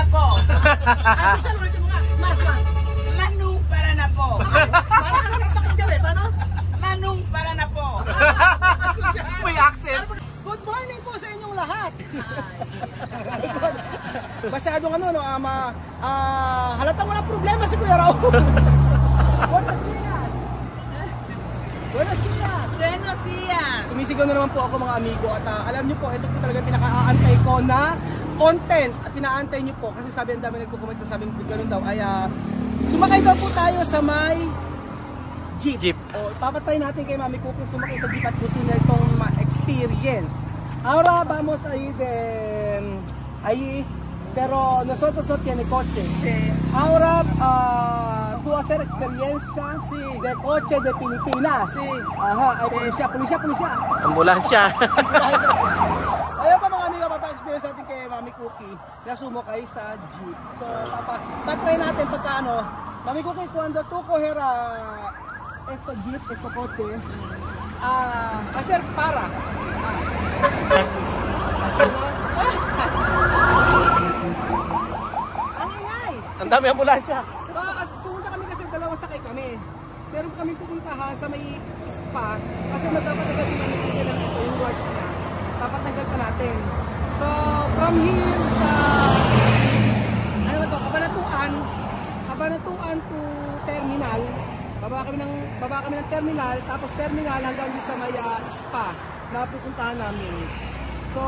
po. Ano siya ulit mo nga? Mas. Manong para na po. Parang kasi pakinggan eh, paano? Manong para na po. May accent. Good morning po sa inyong lahat. Masyadong ano, no, halatang walang problema si Kuya Raul. Buenos dias. Buenos dias. Buenos dias. Sumisigaw na naman po ako mga amigo at alam nyo po, ito po talaga pinaka-aantay ko na content at pinaantay nyo po kasi sabi ang dami nagko-comment sa sabing ganun daw ay sumakay daw po tayo sa may jeep. O papatay natin kay Mami Cookie sumakay sa jeep at gusto niya itong ma-experience. Ahora vamos ahí ahí pero nosotros no tiene coche. Sí. Ahora tú hacer experiencia de coche de Pilipinas. Sí. Aha, ay pulisya. Ambulansya. Ayun pa mga amigo, papa-experience natin kay Mami Cookie na sumakay sa jeep. So, patry natin pagkano. Mami Cookie, cuando tú coger esto jeep, esto coche, hacer para. Hacer na. Ang ingay! Ang dami ambulansya. Pumunta kami kasi dalawa sakay kami. Meron kami pupuntahan sa may spa kasi magpapatagal si Mami Cookie lang ito, yung works niya. Papatanggal pa natin. So, from here sa ano ba to? Kabanatuan to terminal. Baba kami ng terminal, tapos terminal hanggang sa may spa na pupuntahan namin. So,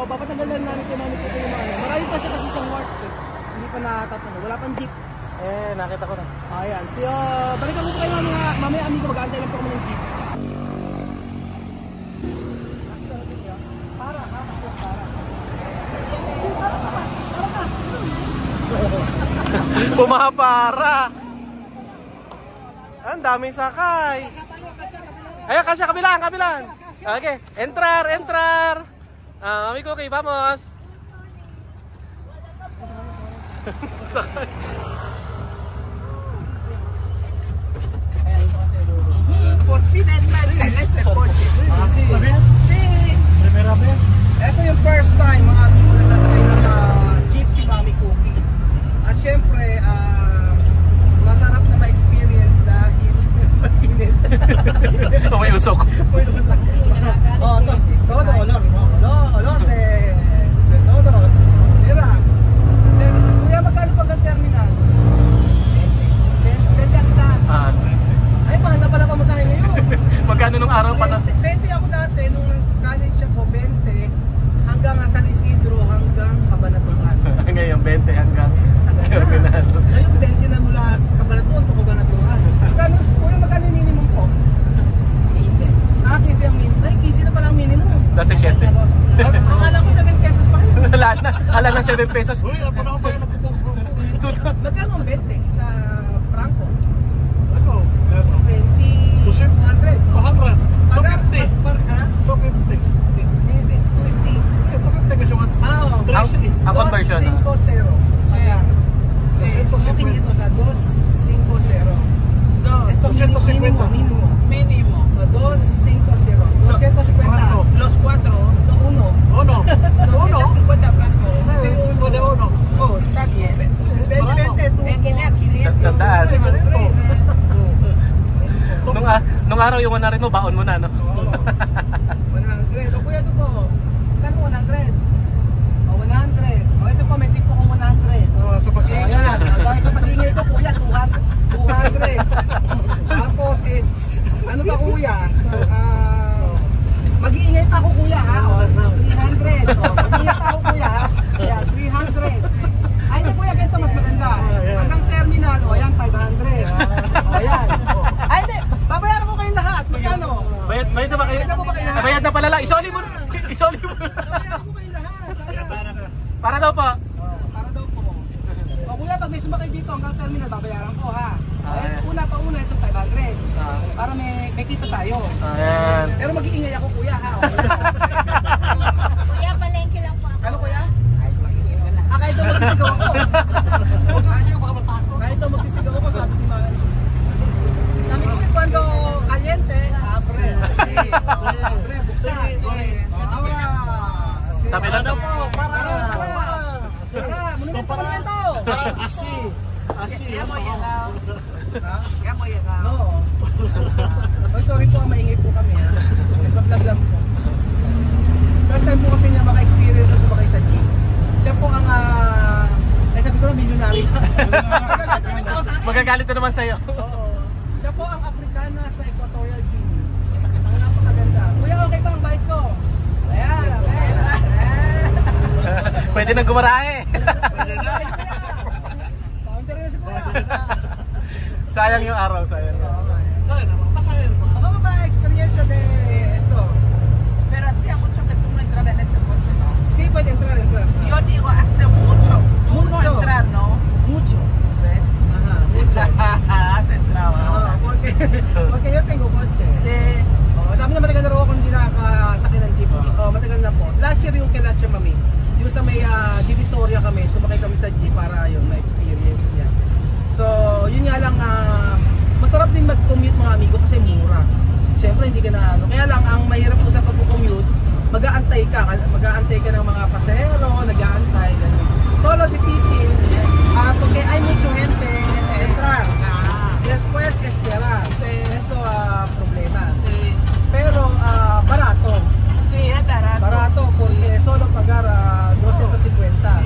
papatanggal na namin kay Mami Cookie yung mga marami pa siya kasi siyang works eh. Hindi pa natatanggal. Wala pang jeep. Nakita ko na. Ayan. So, balikan ko kayo mamaya amigo. Mag-aantay lang po kami ng jeep. Pumapara. Ang daming sakay. Ayan, kasya, kabilang. Okay, entrar. Mami Cookie, vamos. Sakay. Por fin es más en ese coche. Sí. Primera vez. Ito yung first time mga amigo na nasakay ng jeep si Mami Cookie. At syempre, masarap na ma-experience dahil mainit. May usok. Todo olor de todos. Mira. Kuya, magkano pag ang terminal? 20 ang isa. Ay, mahal na pala pamasahe ngayon. Magkano nung araw pa na? 20 ako dati, nung college ako, 20 hanggang San Isidro, hanggang Cabanatuan. Ngayon, 20 hanggang terminal. Ngayon, 20 na mula sa Cabanatuan to Cabanatuan. Magkano yung minimum po? 15. 15 ang minimum. Ay, 15 na pala ang minimum. Dati 7. Akala ko 7 pesos pa yun. Wala na. Ala ng 7 pesos. Uy, ako na ako ba yun? Magkano ang 20 sa Franco? Ako? 20, 200. 200. 250. 250. Ang conversion. 250. Ayan. Booking ito sa 250. Esto mínimo. 250. 250. Los cuatro. Uno. 250 francos. Oh, está bien. 20, Sandaan. Nung araw yung 100 mo, baon mo na, no? 100. O kuya, ito po. Kano 100? O 100. O ito po, may tip po kung 100. Sa pag-ingay. Ayan. Sa pag-ingay ko, kuya, 200. Tapos, ano ba kuya? Mag-iingay pa ako kuya, ha? O, 300. O, mag-iingay pa ako kuya, ha? Ayan, 300. Ay, ito kuya, ganito mas maganda. Hanggang terminal, o, ayan, 500. O, ayan. Ay, hindi. Babayaran ko kayong lahat. Magkano? Bayad na ba kayo? Bayad na pala lang. Isoli mo. Babayaran ko kayong lahat. Para daw po. Para daw po. O kuya, pag may sumakay dito hanggang terminal, babayaran ko ha. Una ito 500. Para may kita tayo. Ayan. Pero mag-iingay ako kuya ha. Kuya, palengke lang po ako. Ano kuya? Kahit daw magsisigaw ako. Kahit daw magsisigaw ako, sabi ni Mami. Sabi ko, cuando caliente, abre. Abre, buksan. Ahora. Tabi lang daw po. Para, munimento. Asi. Asi. Ya mo llegado. Ha? Ya mo llegado. No. Oh, sorry po, maingay po kami ha. Nag-vlog lang po. First time po kasi niya maka-experience sa sumakay sa jeep. Siya po ang ay sabi ko na milyonary. Magagalit na naman sa'yo. Oo. Siya po ang Africana sa Equatorial Guinea. Ang napakaganda. Kuya, okay pa ang bike ko? Ayan, okay. Pwede nang gumarahe. Counter na si Kuya. Sayang yung araw, sayang. Ako ba experience de esto? Pero hacía mucho que tú no entrabas en ese coche, ¿no? Sí, puede entrar. Yo digo, hace mucho. Tú no Mucho. entrar, ¿no? Mucho. ¿Ves? Ajá, mucho. Has entrado ahora. Porque yo tengo coche. Sí. Oh, sabi na matagal na raw ako hindi nakakasakyan ng jeep. Oh, matagal na po. Last year yung kila Mami. Yung sa may Divisoria kami, sumakay kami sa jeep para yun, ma-experience niya. So, yun nga lang, masarap din mag-commute mga amigo kasi mura. Siyempre hindi ka na ano. Kaya lang, ang mahirap po sa pag-commute, mag-aantay ka ng mga pasahero, nag-aantay, ganun. Solo difícil, porque hay mucha gente entrar. Después esperar. Sí. Eso problema. Sí. Pero barato. Sí, es barato. Barato porque solo pagar 250.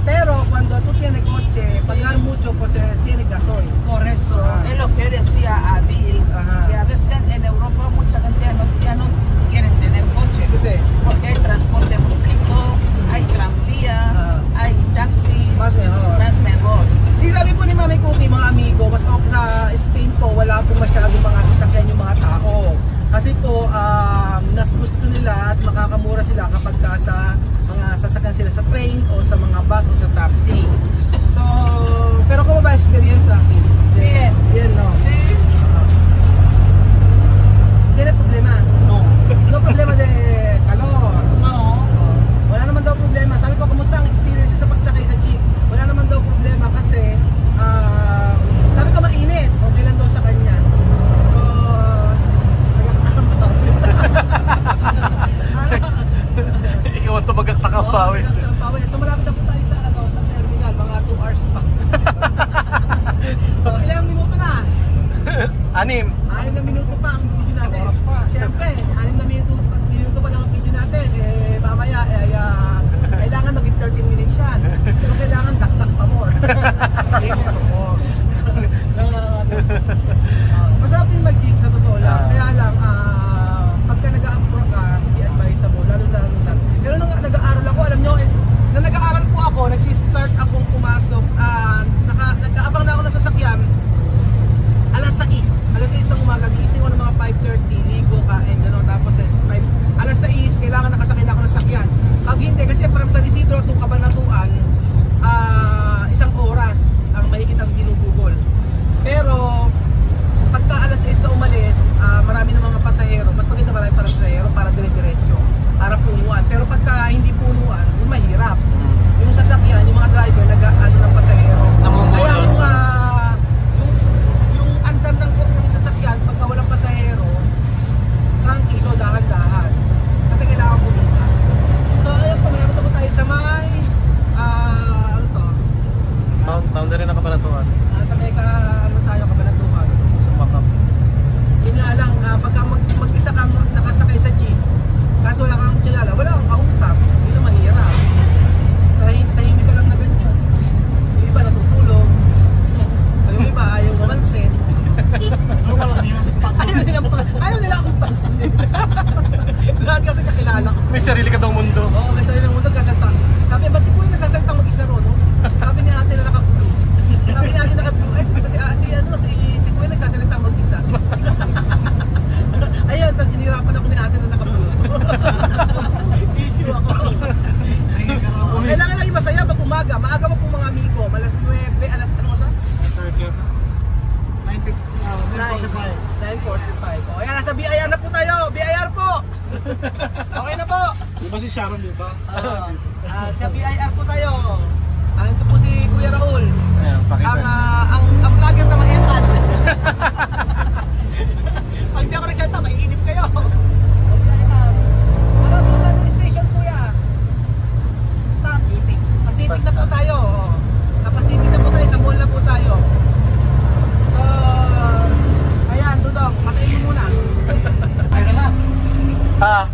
Pero cuando tú tienes coche, Sí. pagar mucho pues tiene gasoil. Por eso, Ah. es lo que decía a Bill, Ajá. que a veces en Europa mucha gente ya no quieren tener coche, Sí. porque hay transporte público, hay tranvía, Ah. hay taxis, Más mejor. más mejor. Di sabi po ni Mami Cookie, mga amigo, mas sa Spain po, wala po masyadong mga sasakyan yung mga tao. Kasi po, nas gusto nila at makakamura sila kapag sa mga sasakyan sila sa train o sa mga bus o sa taxi. So, pero kung ba experience sa akin? Bien. Bien, no? Sí. Tiene problema. No. No problema de calor. No. Wala naman daw problema. Sabi ko, kumusta ang experience sa pagsakay sa jeep? Wala naman daw problema kasi sabi ko mainit. Okay lang daw sa kanya. So, Ikaw ang tumagak sa kapawis. So, malapit na po tayo sa, sa terminal. Mga 2 hours pa. Ilang minuto na? 6. 6 na minuto pa ang video natin. Siyempre, 6 na minuto pa lang ang video natin. Mamaya, kailangan maging 13 minutes yan. So, kailangan dakdak pa more. Masarap din mag-jeep sa totoo lang. Kaya lang, pagka nag-a-apro ka, hindi advisable. Lalo na. Pero nung nag-aaral ako, alam nyo, na nag-aaral po ako, nagsistart akong pumasok, nag-aabang na ako ng sasakyan, alas 6 ng umaga, gising ko ng mga 5:30, ligo ka, and gano'n, tapos alas 6, kailangan nakasakay na ako ng sakyan. Pag hindi, kasi from San Isidro to Cabanatuan, 1 oras ang mahigit ang ginugugol. Pero, pagka alas 6 na umalis, marami ng mga pasahero, mas maganda marami para pasahero para dire-diretso, para punuan. Pero pagka hindi punuan, yung mahirap. Yung sasakyan, yung mga driver, nag-ano ng pasahero. Kaya yung andar ng sasakyan, pagka walang pasahero, tranquilo, dahan-dahan. Kasi kailangan pumunta. So, ayun po, mayroon po tayo sa may, ano to? Boundary na Cabanatuan. Sa may tayo, Cabanatuan. Sa Pakap. Yun nga lang, pagka mag-isa ka nakasakay sa jeep, kaso wala kang kilala, wala kang kausap, yun ang mahirap. Tahimik ka lang na ganyan. Yung iba natutulog, yung iba ayaw mamansin. Ayaw nila akong pansin. Lahat kasi kakilala ko. May sarili ka daw mundo. Oo, may sarili ng mundo kasalta. Sabi, ba't si Kuya nagsasalitang mag-isa ro, no? Sabi ni ate na naka-blue. Sabi ni ate naka-blue, ay si Kuya nagsasalitang mag-isa. Ayun, tapos inirapan ako ni ate na naka-blue. Issue ako. Kailangan lang masaya pag umaga. Maaga mo po mga amigo. Alas 9, alas ano sa? 9:45. O, ayan, nasa BIR na po tayo. BIR po. Okay na po. Di ba si Sharon dito? Sa BIR po tayo. Ito po si Kuya Raul. Ayan, pakita. Ang vlogger na mag-etal. Pag di ako nagsalita, maiinip kayo. Ano, sundan ng station, Kuya? Pacific na po tayo. Sa Pacific Habol na po tayo. So, ayan, Dudong, patayin mo muna.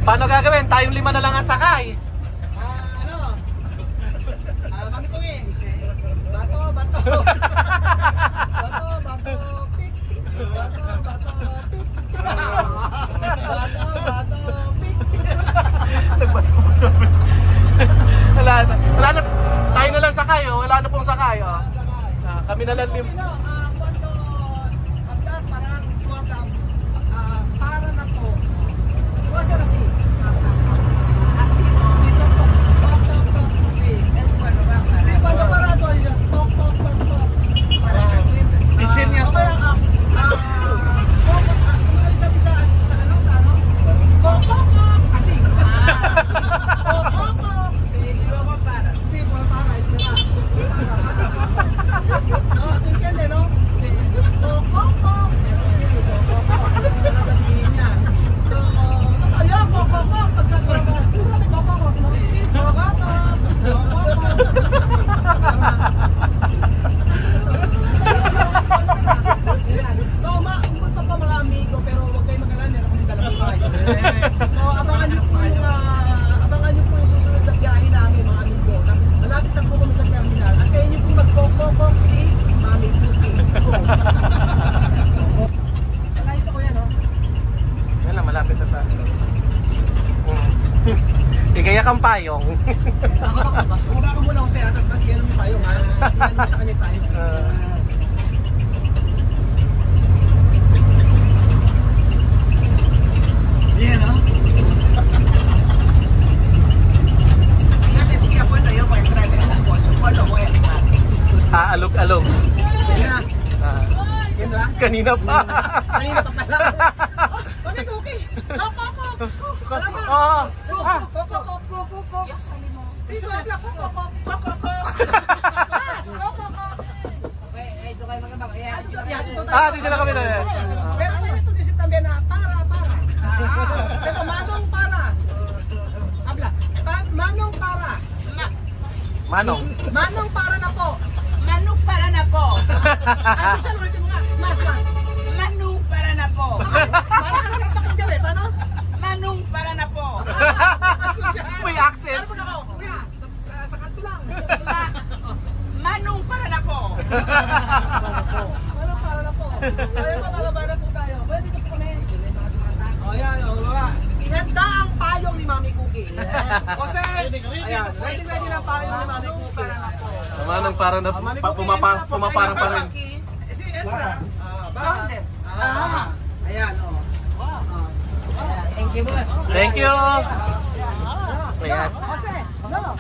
Paano gagawin? Tayong 5 na lang ang sakay. Mami ko eh. Bato, bato. Bato, bato, pik. Bato, bato, pik. Bato, bato, pik. Wala na. Wala na. Tayo na lang sakay, oh. Wala na pong sakay, oh. Kami na lang Cuando hablar parang para na po. Iwas na si. Cuando parado siya, tok tok tok tok. Isin niya to. Sa ano? Kok kok kok. Asi. Kok kok kok. Sí, por para, espera. No, ¿tú entiendes, no? Kok kok kok. Sí, kok kok kok. Sabihin niya. So, ayun, kok kok kok. Pagkakita, sabi kok kok kok, no? Kok kok kok. Kok kok kok. So, umbot pa mga amigo, pero huwag kayo mag-alala, meron kami dalawang bahay. So, abangan niyo po yung susunod na biyahe namin, mga amigo. Malapit na po kami sa terminal. At kayo niyo po magkokokok si Mami Puti. Nakita ko yan, no? Yan lang, malapit na tayo. Igaya kang payong. Bumaba ka muna ako sa'yo, tapos mag-iyan mo yung payong, ha? Iyan mo sa kanya yung payong. Yan, no? Yo decía, bueno, yo voy a entrar en esa coche, pues lo voy a entrar. Alog-alog. Yan na. Yan ba? Kanina pa. Kanina pa pala. Okay, okay. Kok. Salamat. Oo. Kok. Dito habla, kok. Okay, ito kayo magkabang. Ayan, ito Yan, dito tayo. Dito na kami na yan. Pero ito din si también na para. Pero manong para. Habla. Manong para. Manong. Manong para na po. Manong para na po. Ano siya ulitin mo nga? Mas. Manong para na po. Para kasi pakinggan eh. Paano? Manong para na po. May accent. Ano mo na ako? Kuya, sa kanto lang. Manong para na po. Manong para na po. Ayun pa, bababa na po tayo. Kuya, dito po kami. O yan, o baba. Inanda ang payong ni Mami Cookie. Jose, ayan, ready na ang payong ni Mami Cookie. Manong parang na pumaparang pa rin. Si Edra. ¿Dónde? Ayan, o. Thank you, boss. Thank you. Ayan. Jose, no.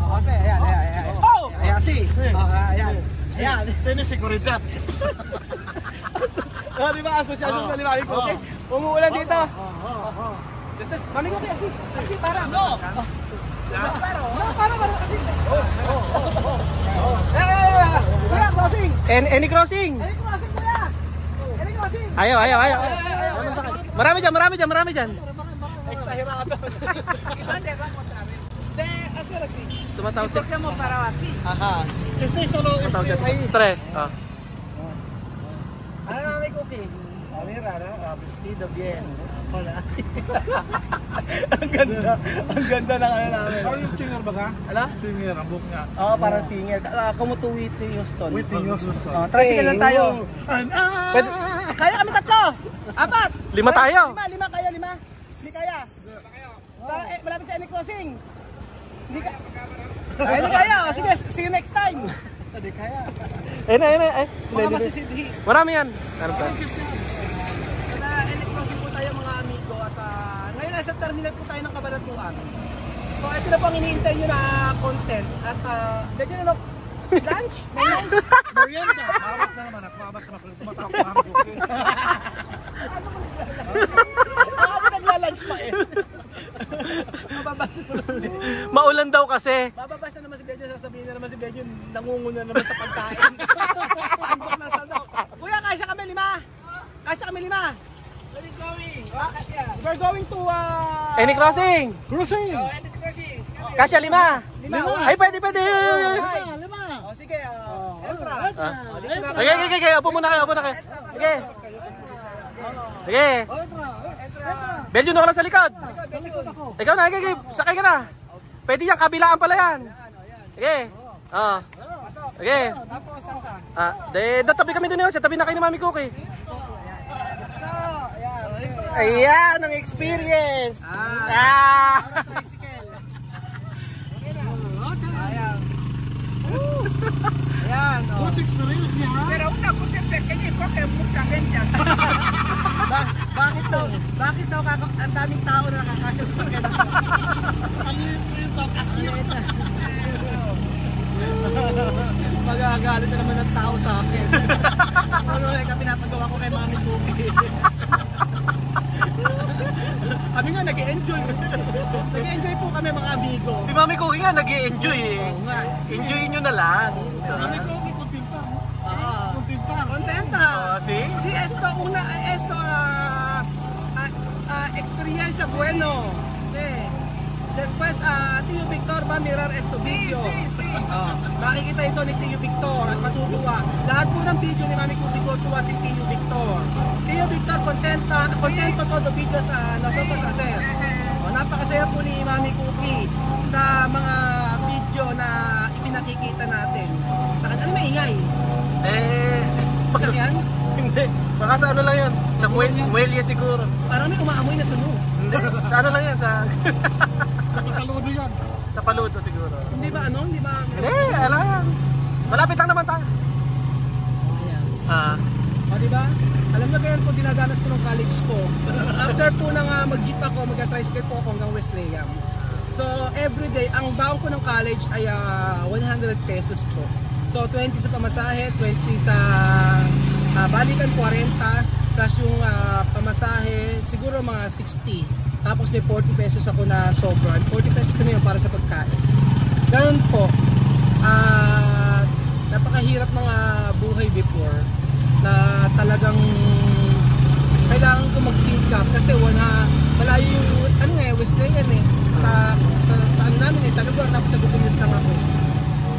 Jose, ayan. Ayan, si. Ayan. Tiene seguridad. Di ba, asosyasyon sa Mami Cookie? Umuulan dito. Mami Cookie, asi, para. No, para, kasi. Kuya, crossing. Any crossing? Any crossing, kuya. Any crossing. Ayaw. Marami dyan. Exagerado. ¿Y dónde vamos otra vez? De, así. Tumatawag ¿Por qué hemos parado aquí? Ajá. Tumatawag siya. Tres. Ano na, Mami Cookie? Mira, no? Vestido bien. Hola. Ang ganda ng ano namin. Parang yung singer ba ka? Ala? Singer, ang book nga. Oo, para singer. Kumuto Whitney Houston. Whitney Houston. Tricycle lang tayo. Pwede, Kaya kami 3. 4. 5 tayo. 5 kaya 5. Hindi kaya. Malapit sa any crossing. Hindi kaya. Hindi kaya. Sige, see you next time. Hindi kaya. Mga masisidhi. Marami yan. Meron pa. Sa any crossing po tayo mga amigo. At ngayon nasa terminal po tayo ng Cabanatuan. So ito na po ang iniintay nyo na content. At medyo na lunch? May lunch? Merienda. Hawak na naman. Nakababas na pala. Tumatawag ko ang book. Ano nagla-lunch pa eh? Mababasa na naman Maulan daw kasi. Bababasa naman si Benjo, sasabihin na naman si Benjo, nangunguna naman sa pagkain. Sandok na sandok. Kuya, kasya kami 5. Kasya kami 5. Where are you going? We're going to Any crossing? Cruising. Kasya 5. 5. Ay, pwede. 5. O Sige, entra. Okay, upo muna kayo, Sige. Sige. Belyo na ka lang sa likod. Ikaw na, okay, sakay ka na. Pwede yan, kabilaan pala yan. Sige. Sige. Databi kami doon yun, sa tabi na kayo ni Mami Cookie. Ayan, ang experience. Ayan, Good experience niya, ha? Pero una po siyempre, kanya po kayo mucha gente. Bakit daw ang daming tao na nakakasya sa sakyan? Ang liit-liit ang kasyon. Magagalit na naman ng tao sa akin. Ano yung pinapagawa ko kay Mami Cookie? Kami nga nag-enjoy. Nag-enjoy po kami mga amigo. Si Mami Cookie nga nag-i-enjoy eh. Enjoyin nyo na lang. Kami ko, kontenta. Kontenta. Kontenta. See? Si esto experiencia bueno. Sí. Después Tío Victor va a mirar esto video. Makikita ito ni Tío Victor at matutuwa. Lahat po ng video ni Mami Cookie tuwa si Tío Victor. Tío Victor contento todo videos nosotros hacer. Napakasaya po ni Mami Cookie sa mga video na ipinakikita natin. Ano maingay? Saan yan? Hindi. Baka sa ano lang yun. Sa muelya siguro. Parang may umaamoy na sunog. Hindi. Sa ano lang yan. Sa Nakapaludo yan. sa paludo siguro. Hindi ba ano? Hindi ba? Hindi. Ala yan. Malapit lang naman tayo. O diba? Alam na ganyan po dinadanas ko ng college ko. After po nang mag-jeep ako, mag-tricycle po ako hanggang West Rayam. So everyday, ang baon ko ng college ay 100 pesos po. So 20 sa pamasahe, 20 sa balikan 40, plus yung pamasahe, siguro mga 60. Tapos may 40 pesos ako na sobra. 40 pesos ko na yun para sa pagkain. Ganun po. Napakahirap mga buhay before na talagang kailangan ko magsikap kasi malayo yung West Rayam sa ano namin sa lugar na nag-commute lang ako.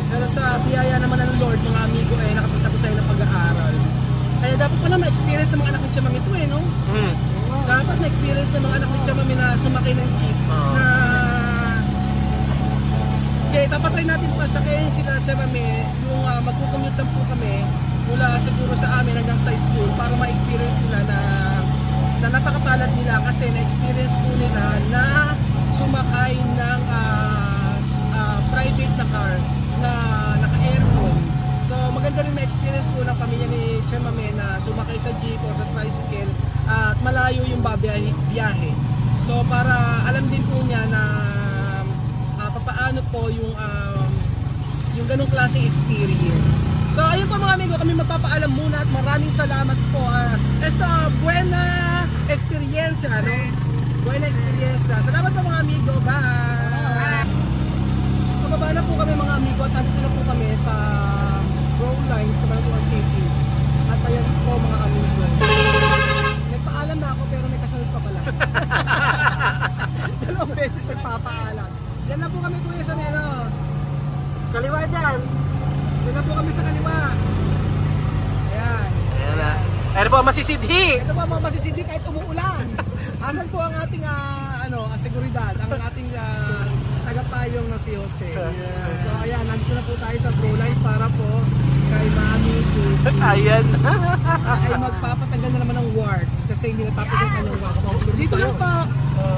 Pero sa biyaya naman ng Lord, mga amigo nakapunta ko sa ng pag-aaral. Kaya dapat pala ma-experience ng mga anak ni Chamami ito no? Dapat na-experience ng mga anak ni Chamami na sumakay ng jeep na okay, papatry natin pa sakayin sila Chamami yung magkukommute lang po kami mula siguro sa amin hanggang sa school para ma-experience nila na napakapalad nila kasi na-experience po nila na sumakay ng private na car na naka-aircon. So maganda rin na-experience po ng pamilya ni Chamame na sumakay sa jeep o sa tricycle at malayo yung biyahe. So para alam din po niya na papaano po yung ganong klaseng experience. So ayun po mga amigo, kami magpapaalam muna at maraming salamat po. Esta buena experiencia, no? Buena experiencia. Salamat po mga amigo. Bye! Pababa na po kami mga amigo at nandito na po kami sa road lines sa Balatuan City. At ayan po mga amigo. Nagpaalam na ako pero may kasunod pa pala. Dalawang beses nagpapaalam. Yan na po kami kuya sa neno. Kaliwa dyan. Yan na po kami sa kaliwa. Ayan. Ayan na. Ayan po masisidhi. Ito po mga masisidhi kahit umuulan. Asan po ang ating seguridad, ang ating tagapayong na si Jose. So ayan, nandito na po tayo sa Pro Lines para po kay Mami Cookie. Ayan. Ay magpapatanggal na naman ng warts kasi hindi natapos yung kanyang wax. Dito lang po.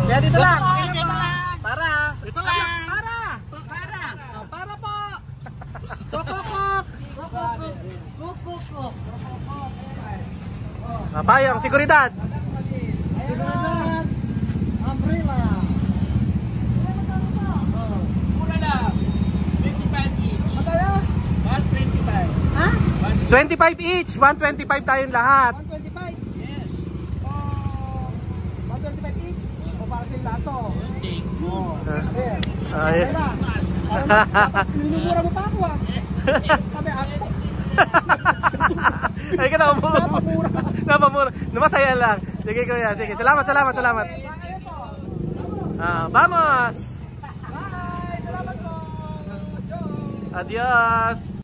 Kaya dito lang. Dito lang. Para. Ito lang. Para po. Kokokok. Payong, seguridad. Umbrella. Mura lang. 25 each. Magkaya? 125. Ha? 25 each, 125 tayong lahat. 125? Yes. 125 each? O para sa lahat to? Hindi. Ayan. Ayan. Minumura mo pa ako Sabi ako. Ay ka napamura. Masaya lang. Sige kuya, sige. Salamat. Vamos! Bye! Salamat po! Adios!